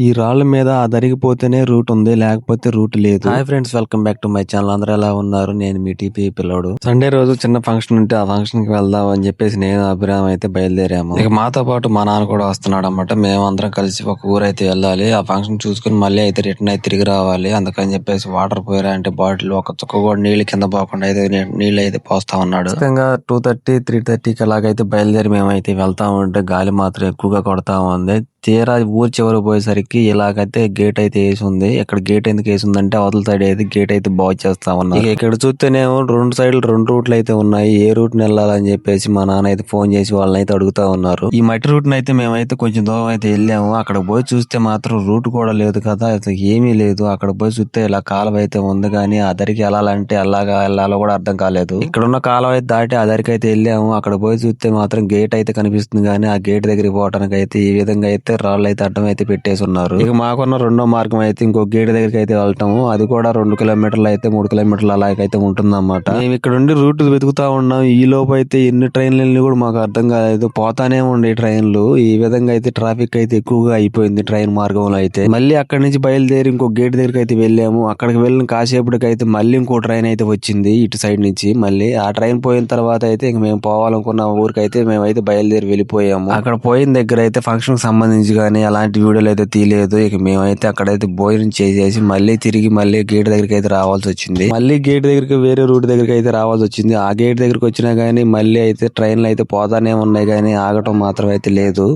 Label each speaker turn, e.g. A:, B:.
A: ఈ రాళ్ళ మీద అదరిగిపోతేనే రూట్ ఉంది, లేకపోతే రూట్ లేదు. Hi friends, welcome back to my channel. అందరూ ఎలా ఉన్నారు? నేను మీ టీపీ పిల్లోడు. సండే రోజు చిన్న ఫంక్షన్ ఉంటే ఆ ఫంక్షన్ కి వెళ్దాం అని చెప్పేసి నేను అభిరామ్ అయితే బయలుదేరాము. ఇక మాతో పాటు మా నాన్న కూడా వస్తున్నాడు అన్నమాట. మేమందరం కలిసి ఒక ఊరు అయితే వెళ్ళాలి. ఆ ఫంక్షన్ చూసుకుని మళ్ళీ అయితే రిటర్న్ అయితే తిరిగి రావాలి. అందుకని చెప్పేసి వాటర్ పోయరా అంటే బాటిల్ ఒక చుక్క కూడా నీళ్ళు కింద పోకుండా అయితే నీళ్ళు అయితే పోస్తా ఉన్నాడు. 2:30, 3:30కి అలాగైతే బయలుదేరి మేమైతే వెళ్తా ఉంటే గాలి మాత్రం ఎక్కువగా కొడతా ఉంది. తీరా ఊరు చివరి పోయేసరికి ఇలాగైతే గేట్ అయితే వేసి ఉంది. ఇక్కడ గేట్ ఎందుకు వేసి ఉందంటే అవతల సైడ్ అయితే గేట్ అయితే బాగు చేస్తా ఉన్నారు. ఇక్కడ చూస్తేనేమో రెండు సైడ్లు రెండు రూట్లు అయితే ఉన్నాయి. ఏ రూట్ వెళ్ళాలని చెప్పేసి మా నాన్న అయితే ఫోన్ చేసి వాళ్ళని అయితే అడుగుతా ఉన్నారు. ఈ మట్టి రూట్ అయితే మేమైతే కొంచెం దూరం అయితే వెళ్ళాము. అక్కడ పోయి చూస్తే మాత్రం రూట్ కూడా లేదు కదా, అసలు ఏమీ లేదు. అక్కడ పోయి చూస్తే ఇలా కాలువ అయితే ఉంది, కానీ ఆ దరికి వెళ్ళాలంటే ఎలాగా వెళ్ళాలో కూడా అర్థం కాలేదు. ఇక్కడ ఉన్న కాలువ అయితే దాటి ఆ దరికి అయితే వెళ్ళాము. అక్కడ పోయి చూస్తే మాత్రం గేట్ అయితే కనిపిస్తుంది, కానీ ఆ గేట్ దగ్గరికి పోవడానికి అయితే ఈ విధంగా అయితే రాళ్ళు అయితే అడ్డం అయితే పెట్టేసి ఉన్నారు. ఇక మాకున్న రెండో మార్గం అయితే ఇంకో గేట్ దగ్గరికి అయితే వెళ్తాము. అది కూడా 2 కిలోమీటర్లు అయితే 3 కిలోమీటర్లు అలాగైతే ఉంటుందన్నమాట. మేము ఇక్కడ ఉండి రూట్ వెతుకుతా ఉన్నాం. ఈ లోపు అయితే ఎన్ని ట్రైన్లు వెళ్ళి కూడా మాకు అర్థం కాలేదు. పోతానే ఉండే ట్రైన్లు. ఈ విధంగా అయితే ట్రాఫిక్ అయితే ఎక్కువగా అయిపోయింది ట్రైన్ మార్గంలో అయితే. మళ్ళీ అక్కడి నుంచి బయలుదేరి ఇంకో గేట్ దగ్గరికి అయితే వెళ్ళాము. అక్కడికి వెళ్ళిన కాసేపటికి అయితే మళ్ళీ ఇంకో ట్రైన్ అయితే వచ్చింది ఇటు సైడ్ నుంచి. మళ్ళీ ఆ ట్రైన్ పోయిన తర్వాత అయితే ఇంక మేము పోవాలనుకున్న ఊరికైతే మేమైతే బయలుదేరి వెళ్ళిపోయాము. అక్కడ పోయిన దగ్గర అయితే ఫంక్షన్ కి సంబంధించి కానీ అలాంటి వీడియోలు అయితే తీయలేదు. ఇక మేమైతే అక్కడైతే భోజనం చేసేసి మళ్ళీ తిరిగి మళ్ళీ గేట్ దగ్గరికి అయితే రావాల్సి వచ్చింది. మళ్ళీ గేట్ దగ్గరికి వేరే రూట్ దగ్గరికి అయితే రావాల్సి వచ్చింది. ఆ గేట్ దగ్గరికి వచ్చినా గానీ మళ్ళీ అయితే ట్రైన్లు అయితే పోతానే ఉన్నాయి, కానీ ఆగటం మాత్రం అయితే లేదు.